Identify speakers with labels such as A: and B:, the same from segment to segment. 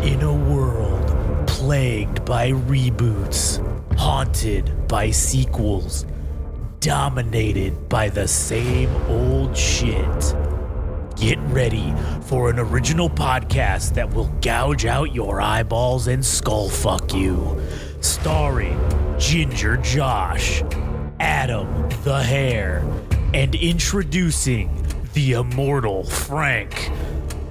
A: In a world plagued by reboots, haunted by sequels, dominated by the same old shit, get ready for an original podcast that will gouge out your eyeballs and skull fuck you. Starring Ginger Josh, Adam the Hare, and introducing the immortal Frank.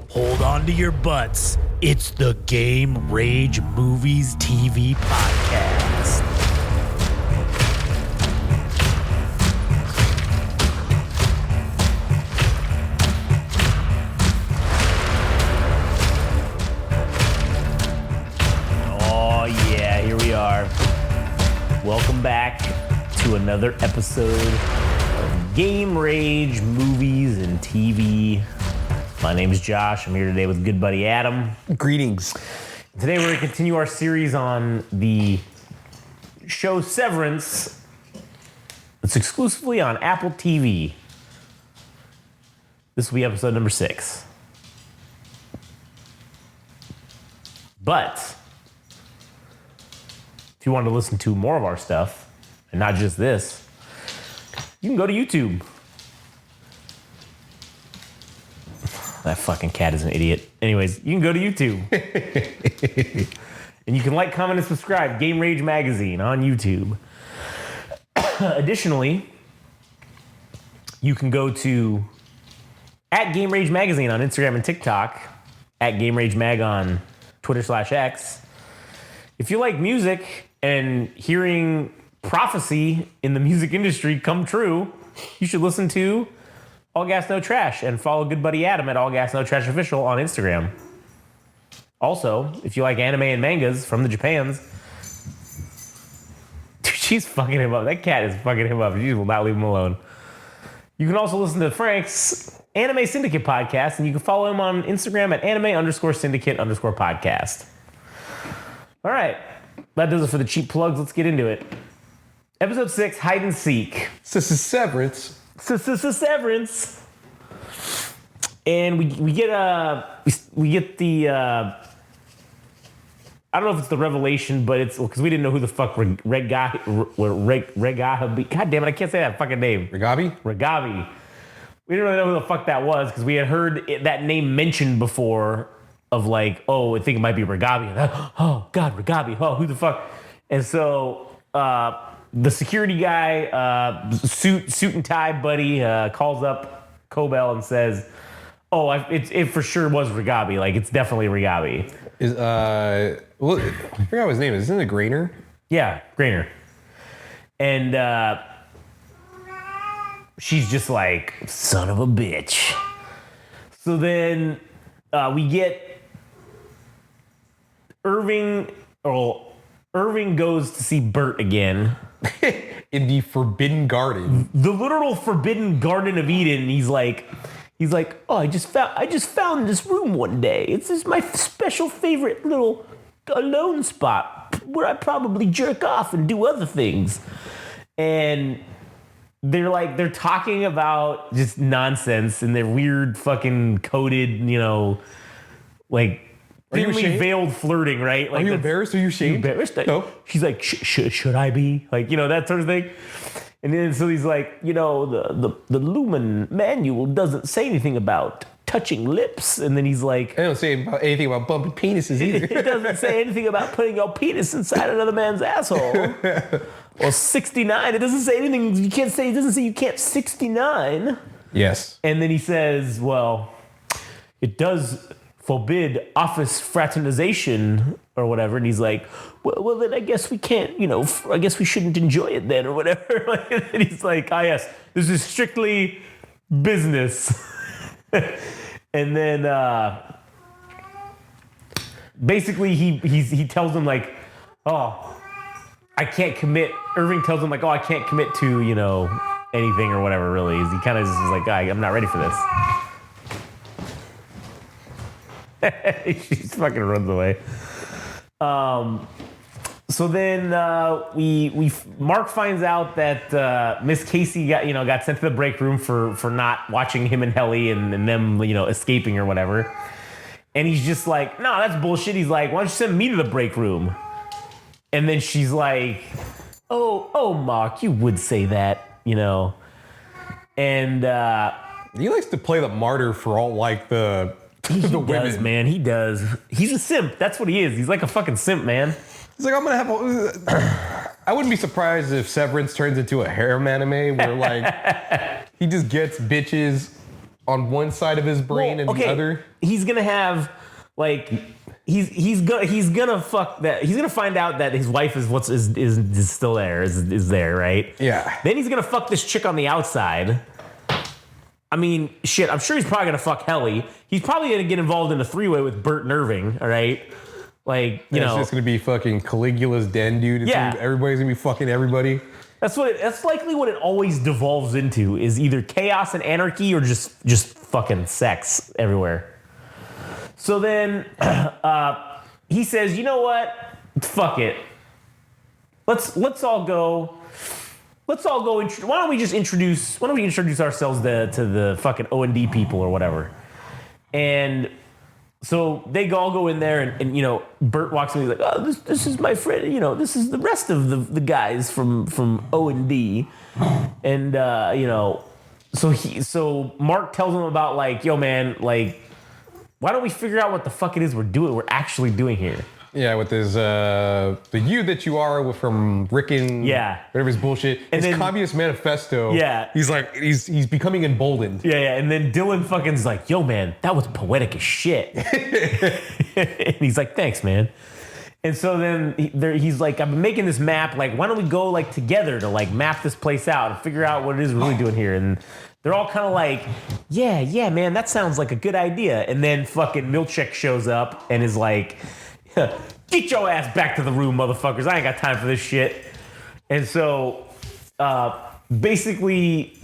A: Hold on to your butts. It's the Game Rage Movies TV Podcast.
B: Oh yeah, here we are. Welcome back to another episode of Game Rage Movies and TV. My name is Josh. I'm here today with good buddy Adam.
C: Greetings.
B: Today we're going to continue our series on the show Severance. It's exclusively on Apple TV. This will be episode number 6. But if you want to listen to more of our stuff, and not just this, you can go to YouTube. That fucking cat is an idiot. Anyways, you can go to YouTube. And you can like, comment, and subscribe. Game Rage Magazine on YouTube. Additionally, you can go to @Game Rage Magazine on Instagram and TikTok, @Game Rage Mag on Twitter/X. If you like music and hearing prophecy in the music industry come true, you should listen to All Gas No Trash and follow good buddy Adam at All Gas No Trash Official on Instagram. Also, if you like anime and mangas from the Japans, dude, she's fucking him up. That cat is fucking him up. She will not leave him alone. You can also listen to Frank's Anime Syndicate podcast, and you can follow him on Instagram at anime_syndicate_podcast. All right, that does it for the cheap plugs. Let's get into it. Episode 6, Hide and Seek.
C: This is Severance.
B: Severance, and we get the I don't know if it's the revelation, but it's because we didn't know who the fuck Regabi. God damn it, I can't say that fucking name.
C: Regabi.
B: We didn't really know who the fuck that was because we had heard that name mentioned before of like, oh, I think it might be Regabi. Oh God, Regabi. Oh, who the fuck? And so the security guy, suit and tie buddy, calls up Kobel and says, "Oh, it for sure was Regabi. Like it's definitely Regabi."
C: Is I forgot what his name is. Isn't it Grainer?
B: Yeah, Grainer. And she's just like, "Son of a bitch." So then we get Irving goes to see Bert again.
C: In the Forbidden Garden.
B: The literal Forbidden Garden of Eden. He's like, oh, I just found this room one day. It's just my special favorite little alone spot where I probably jerk off and do other things. And they're talking about just nonsense and their weird fucking coded, like thinly veiled flirting, right? Like,
C: are you embarrassed? Are you ashamed?
B: No. She's like, should I be? Like, that sort of thing. And then so he's like, the Lumen manual doesn't say anything about touching lips. And then he's like,
C: I don't say anything about bumping penises either.
B: It doesn't say anything about putting your penis inside another man's asshole. Well, 69. It doesn't say anything. It doesn't say you can't 69.
C: Yes.
B: And then he says, well, it does forbid office fraternization or whatever. And he's like, well, then I guess we can't, I guess we shouldn't enjoy it then or whatever. And he's like, yes, this is strictly business. And then basically he tells him like, oh, I can't commit. Irving tells him like, oh, I can't commit to, anything or whatever really. He kind of just is like, I'm not ready for this. She fucking runs away. So then Mark finds out that Miss Casey got sent to the break room for not watching him and Helly and them escaping or whatever. And he's just like, no, that's bullshit. He's like, why don't you send me to the break room? And then she's like, oh, Mark, you would say that, you know. And
C: he likes to play the martyr for all like the
B: he
C: the
B: does,
C: women.
B: man. He does. He's a simp. That's what he is. He's like a fucking simp, man.
C: He's like, I'm gonna have. I wouldn't be surprised if Severance turns into a harem anime where like he just gets bitches on one side of his brain and the other.
B: He's gonna have like he's gonna fuck that. He's gonna find out that his wife is still there, is there, right?
C: Yeah.
B: Then he's gonna fuck this chick on the outside. I mean, shit, I'm sure he's probably gonna fuck Helly. He's probably gonna get involved in a three-way with Bert and Irving, all right? Like, you know.
C: It's just gonna be fucking Caligula's den, dude. Everybody's gonna be fucking everybody.
B: That's likely what it always devolves into, is either chaos and anarchy or just fucking sex everywhere. So then he says, you know what? Fuck it. Let's all go. Why don't we introduce ourselves to the fucking O&D people or whatever? And so they all go in there and you know, Bert walks in and he's like, oh, this is my friend, you know, this is the rest of the guys from O&D. And you know, so Mark tells him about like, yo man, like, why don't we figure out what the fuck it is we're actually doing here?
C: Yeah, with his the you that you are from Rickon, whatever his bullshit, and his Communist Manifesto.
B: Yeah,
C: he's like he's becoming emboldened.
B: Yeah, and then Dylan fucking's like, yo man, that was poetic as shit. And he's like, thanks man. And so then he's like, I've been making this map. Like, why don't we go like together to like map this place out and figure out what it is we're really doing here? And they're all kind of like, yeah, man, that sounds like a good idea. And then fucking Milchek shows up and is like, get your ass back to the room, motherfuckers. I ain't got time for this shit. And so basically,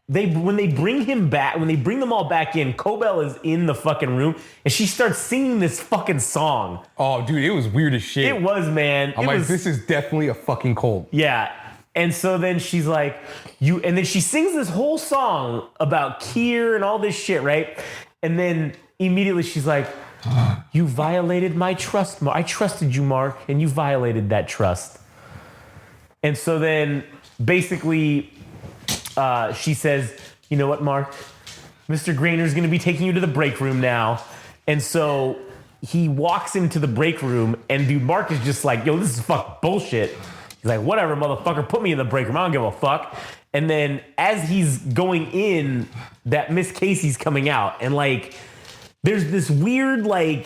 B: when they bring them all back in, Cobell is in the fucking room and she starts singing this fucking song.
C: Oh, dude, it was weird as shit.
B: It was, man.
C: This is definitely a fucking cult.
B: Yeah. And so then she's like, and then she sings this whole song about Keir and all this shit, right? And then immediately she's like, you violated my trust, Mark. I trusted you, Mark, and you violated that trust. And so then basically she says, you know what, Mark? Mr. Grainer's going to be taking you to the break room now. And so he walks into the break room, and dude, Mark is just like, yo, this is fucking bullshit. He's like, whatever, motherfucker, put me in the break room. I don't give a fuck. And then as he's going in, that Miss Casey's coming out, and like, there's this weird like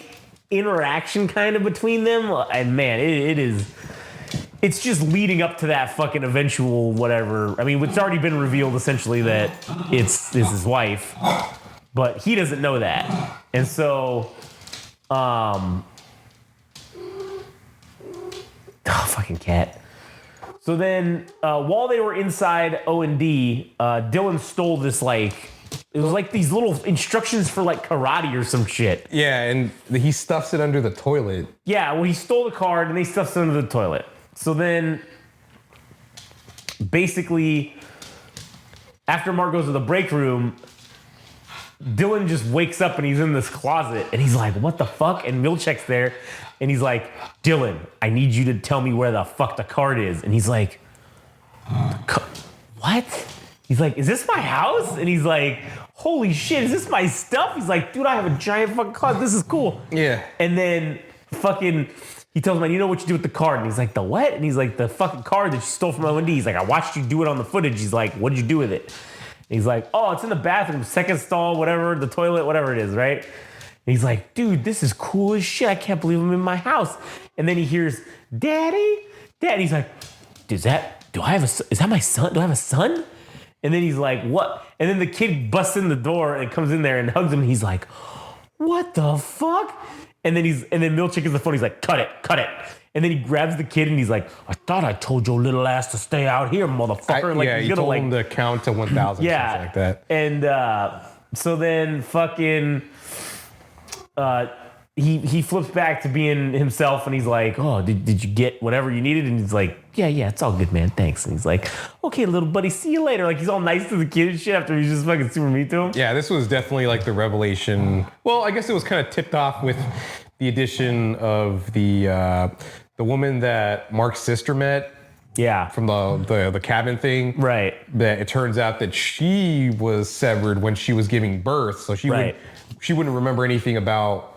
B: interaction kind of between them, and man, it's just leading up to that fucking eventual whatever. I mean, it's already been revealed essentially that it's his wife, but he doesn't know that, and so, fucking cat. So then, while they were inside O&D, Dylan stole this like. It was like these little instructions for like karate or some shit.
C: Yeah, and he stuffs it under the toilet.
B: Yeah, well, he stole the card and they stuffed it under the toilet. So then, basically, after Mark goes to the break room, Dylan just wakes up and he's in this closet and he's like, what the fuck? And Milchek's there and he's like, Dylan, I need you to tell me where the fuck the card is. And he's like, what? He's like, is this my house? And he's like, holy shit, is this my stuff? He's like, dude, I have a giant fucking closet. This is cool.
C: Yeah.
B: And then fucking, he tells him, you know what you do with the card? And he's like, the what? And he's like, the fucking card that you stole from O&D. He's like, I watched you do it on the footage. He's like, what did you do with it? And he's like, oh, it's in the bathroom, second stall, whatever, the toilet, whatever it is, right? And he's like, dude, this is cool as shit. I can't believe I'm in my house. And then he hears, Daddy? He's like, is that my son? Do I have a son? And then he's like, what? And then the kid busts in the door and comes in there and hugs him. And he's like, what the fuck? And then Milchek is the phone. He's like, cut it. And then he grabs the kid and he's like, I thought I told your little ass to stay out here, motherfucker.
C: He told him to count to 1,000
B: yeah.
C: something like that.
B: And so then fucking he flips back to being himself, and he's like, "Oh, did you get whatever you needed?" And he's like, "Yeah, it's all good, man. Thanks." And he's like, "Okay, little buddy, see you later." Like he's all nice to the kid and shit after he's just fucking super mean to him.
C: Yeah, this was definitely like the revelation. Well, I guess it was kind of tipped off with the addition of the woman that Mark's sister met.
B: Yeah,
C: From the cabin thing.
B: right.
C: That it turns out that she was severed when she was giving birth, so she wouldn't remember anything about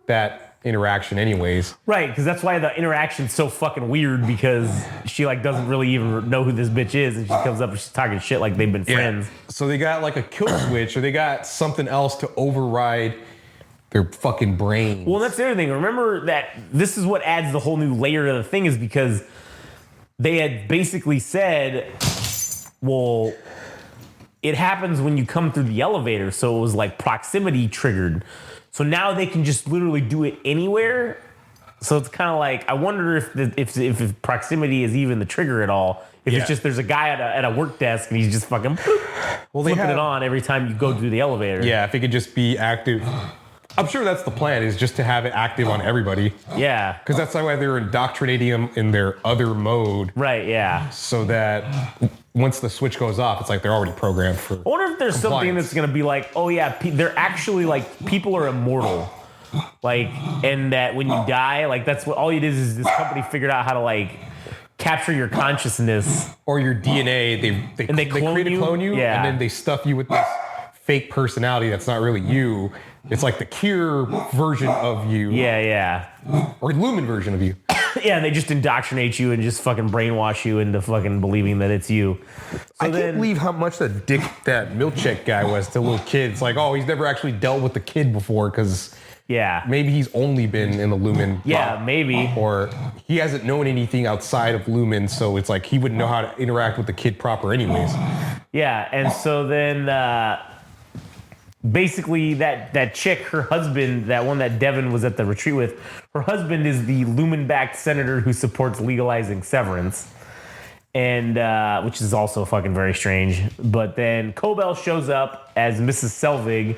C: that interaction anyways.
B: Right, because that's why the interaction's so fucking weird, because she like doesn't really even know who this bitch is, and she comes up and she's talking shit like they've been friends.
C: So they got like a kill switch, or they got something else to override their fucking brains.
B: Well, that's the other thing. Remember that this is what adds the whole new layer to the thing, is because they had basically said, well, it happens when you come through the elevator, so it was like proximity triggered. So now they can just literally do it anywhere. So it's kind of like, I wonder if proximity is even the trigger at all. If it's just there's a guy at a work desk and he's just fucking flipping it on every time you go through the elevator.
C: Yeah, if it could just be active. I'm sure that's the plan, is just to have it active on everybody.
B: Yeah.
C: Because that's why they're indoctrinating them in their other mode.
B: Right, yeah.
C: So that once the switch goes off, it's like they're already programmed for
B: I wonder if there's something that's going to be like, oh yeah, they're actually like, people are immortal. Like, and that when you die, like that's what all it is this company figured out how to like capture your consciousness.
C: Or your DNA. They create a clone you,
B: yeah.
C: And then they stuff you with this fake personality that's not really you. It's like the Cure version of you.
B: Yeah.
C: Or Lumen version of you.
B: Yeah, they just indoctrinate you and just fucking brainwash you into fucking believing that it's you.
C: I can't believe how much the dick that Milchek guy was to little kids. It's like, oh, he's never actually dealt with the kid before, because maybe he's only been in the Lumen.
B: Yeah, maybe.
C: Or he hasn't known anything outside of Lumen, so it's like he wouldn't know how to interact with the kid proper anyways.
B: Yeah, and so then basically that chick, her husband, that one that Devin was at the retreat with, her husband is the Lumen-backed senator who supports legalizing severance, and which is also fucking very strange. But then Cobell shows up as Mrs. Selvig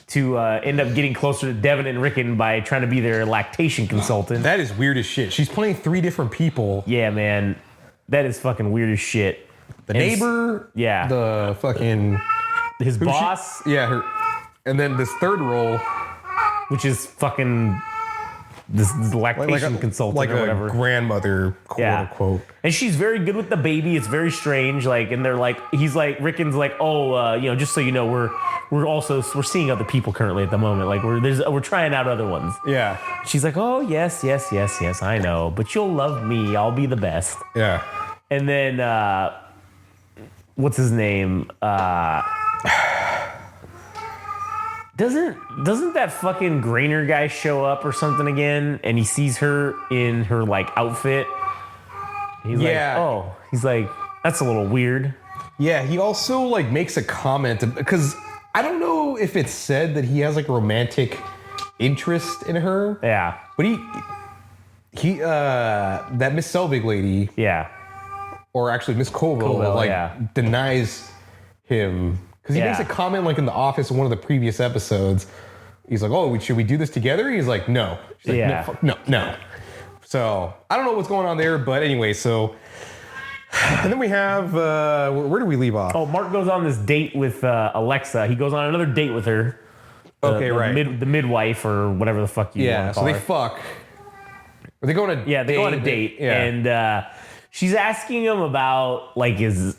B: to end up getting closer to Devin and Rickon by trying to be their lactation consultant.
C: That is weird as shit. She's playing 3 different people.
B: Yeah, man. That is fucking weird as shit.
C: The neighbor, the fucking...
B: His boss.
C: And then this third role,
B: which is fucking this lactation consultant
C: like
B: or whatever.
C: A grandmother, quote unquote.
B: And she's very good with the baby. It's very strange. Like, and they're like, he's like, Rickon's like, oh, just so you know, we're seeing other people currently at the moment. Like we're trying out other ones.
C: Yeah.
B: She's like, oh yes, I know, but you'll love me. I'll be the best.
C: Yeah.
B: And then what's his name? Doesn't that fucking Grainer guy show up or something again? And he sees her in her like outfit. He's like, that's a little weird.
C: Yeah, he also like makes a comment because I don't know if it's said that he has like a romantic interest in her.
B: Yeah.
C: But he that Miss Selvig lady.
B: Yeah.
C: Or actually Miss Colville denies him. Because he makes a comment like in The Office in one of the previous episodes. He's like, oh, should we do this together? He's like, no. She's like, no. So I don't know what's going on there, but anyway, so. And then we have, where do we leave off?
B: Oh, Mark goes on this date with Alexa. He goes on another date with her. The midwife or whatever the fuck you want to call her.
C: So they fuck. Or they go on a date.
B: Yeah, they go on a date. And she's asking him about like his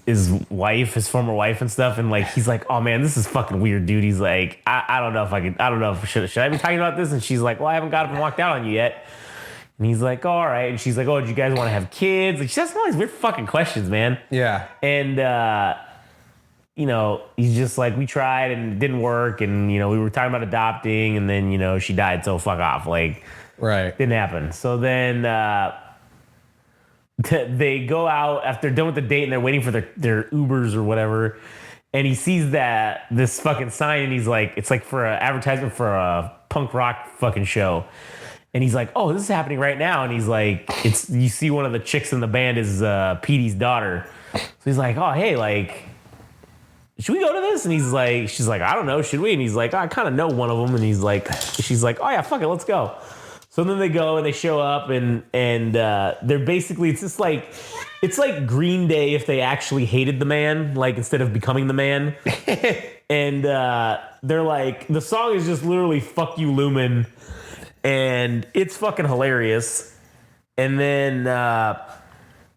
B: wife, his former wife and stuff. And like, he's like, oh man, this is fucking weird, dude. He's like, I don't know if should I be talking about this? And she's like, well, I haven't got up and walked out on you yet. And he's like, all right. And she's like, oh, do you guys want to have kids? Like, she asks all these weird fucking questions, man.
C: Yeah.
B: And, he's just like, we tried and it didn't work. And, we were talking about adopting and then, she died. So fuck off. Like,
C: right.
B: Didn't happen. So then, they go out after they're done with the date and they're waiting for their Ubers or whatever. And he sees this fucking sign and he's like, it's like for an advertisement for a punk rock fucking show. And he's like, oh, this is happening right now. And he's like, you see one of the chicks in the band is Petey's daughter. So he's like, oh, hey, like, should we go to this? And she's like, I don't know, should we? And he's like, I kind of know one of them. And she's like, oh yeah, fuck it, let's go. So then they go and they show up and they're basically, it's like Green Day if they actually hated the man, like instead of becoming the man. And they're like, the song is just literally "Fuck You, Lumen," and it's fucking hilarious. And then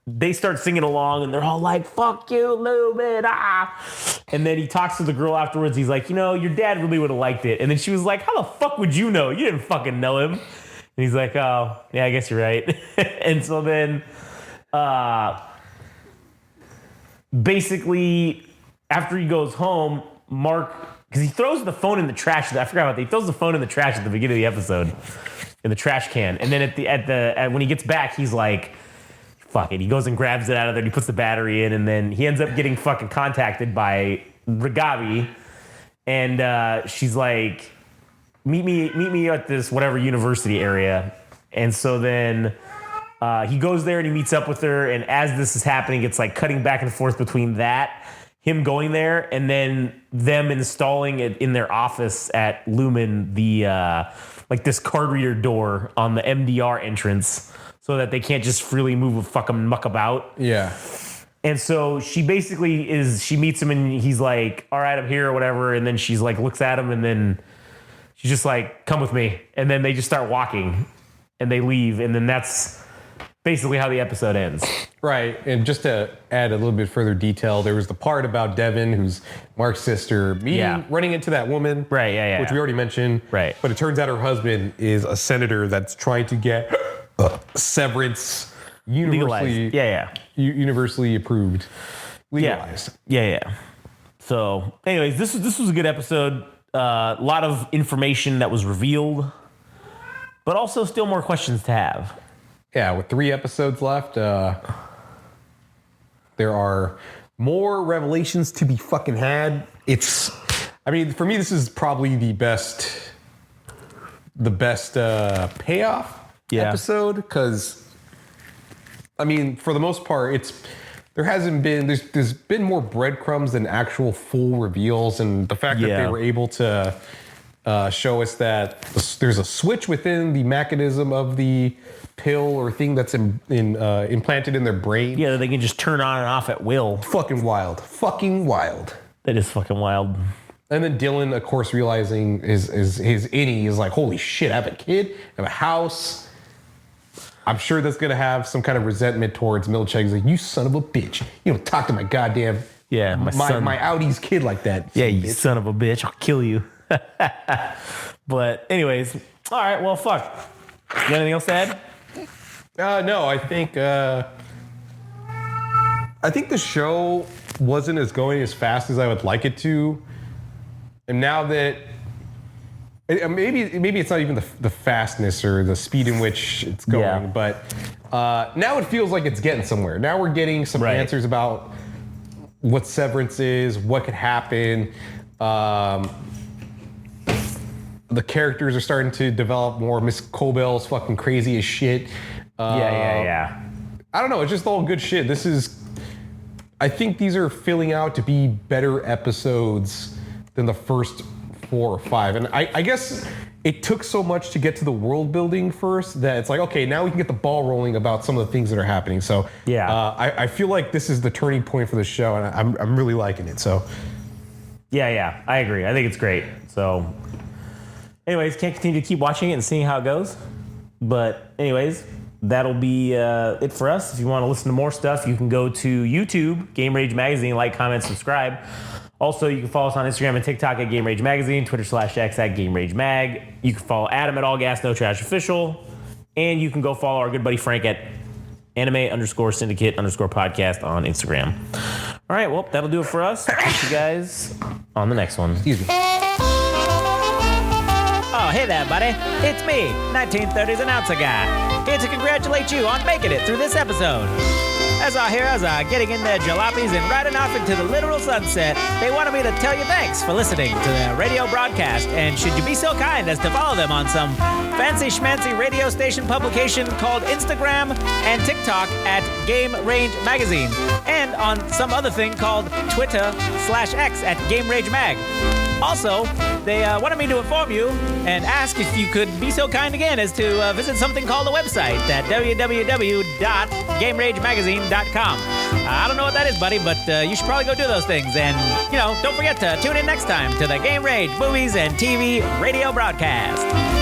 B: they start singing along, and they're all like, "Fuck you, Lumen!" Ah! And then he talks to the girl afterwards. He's like, your dad really would have liked it. And then she was like, "How the fuck would you know? You didn't fucking know him." And he's like, "Oh, yeah, I guess you're right." And so then, basically, after he goes home, Mark, because he throws the phone in the trash. I forgot about that. He throws the phone in the trash at the beginning of the episode, in the trash can. And then when he gets back, he's like, "Fuck it." He goes and grabs it out of there. And he puts the battery in, and then he ends up getting fucking contacted by Gabi, and she's like, meet me at this whatever university area. And so then he goes there and he meets up with her. And as this is happening, it's like cutting back and forth between that, him going there, and then them installing it in their office at Lumen, the like this card reader door on the MDR entrance, so that they can't just freely move a fucking muck about.
C: Yeah.
B: And so she basically she meets him and he's like, "All right, I'm here," or whatever. And then she's like, looks at him, and then she's just like, "Come with me." And then they just start walking and they leave. And then that's basically how the episode ends.
C: Right. And just to add a little bit further detail, there was the part about Devin, who's Mark's sister, running into that woman.
B: Right. Yeah.
C: Which we already mentioned.
B: Right.
C: But it turns out her husband is a senator that's trying to get severance universally approved. Legalized.
B: Yeah. So anyways, this was a good episode. A lot of information that was revealed, but also still more questions to have.
C: Yeah, with 3 episodes left, there are more revelations to be fucking had. For me, this is probably the best payoff episode, because, for the most part, there's been more breadcrumbs than actual full reveals, and the fact that they were able to show us that there's a switch within the mechanism of the pill or thing that's implanted in their brain.
B: Yeah, they can just turn on and off at will.
C: Fucking wild.
B: That is fucking wild.
C: And then Dylan, of course, realizing his innie is like, holy shit, I have a kid, I have a house. I'm sure that's going to have some kind of resentment towards Milchek. He's like, you son of a bitch. You don't talk to my goddamn...
B: Yeah,
C: my Audi's kid like that.
B: Yeah, you son of a bitch. I'll kill you. But anyways, all right, well, fuck. You got anything else to add?
C: No, I think the show wasn't going as fast as I would like it to. And now that maybe it's not even the fastness or the speed in which it's going, but now it feels like it's getting somewhere. Now we're getting some answers about what Severance is, what could happen. The characters are starting to develop more. Miss Cobell's fucking crazy as shit.
B: Yeah.
C: I don't know. It's just all good shit. I think these are filling out to be better episodes than the first 4 or 5. And I guess it took so much to get to the world building first that it's like, okay, now we can get the ball rolling about some of the things that are happening. So I feel like this is the turning point for the show, and I'm really liking it. So
B: yeah, I agree. I think it's great. So anyways, can't continue to keep watching it and seeing how it goes. But anyways, that'll be it for us. If you want to listen to more stuff, you can go to YouTube, Game Rage Magazine, like, comment, subscribe. Also, you can follow us on Instagram and TikTok at Game Rage Magazine, Twitter/X at Game Rage Mag. You can follow Adam at All Gas No Trash Official. And you can go follow our good buddy Frank at anime_syndicate_podcast on Instagram. All right, well, that'll do it for us. See you guys on the next one.
C: Excuse me.
D: Oh, hey there, buddy. It's me, 1930s announcer guy, here to congratulate you on making it through this episode. as I hear, getting in their jalopies and riding off into the literal sunset, they wanted me to tell you thanks for listening to their radio broadcast, and should you be so kind as to follow them on some fancy schmancy radio station publication called Instagram and TikTok at Game Range Magazine, and on some other thing called Twitter/X at Game Range Mag. Also, they wanted me to inform you and ask if you could be so kind again as to visit something called the website at www.GameRageMagazine.com. I don't know what that is, buddy, but you should probably go do those things. And, don't forget to tune in next time to the Game Rage Movies and TV radio broadcast.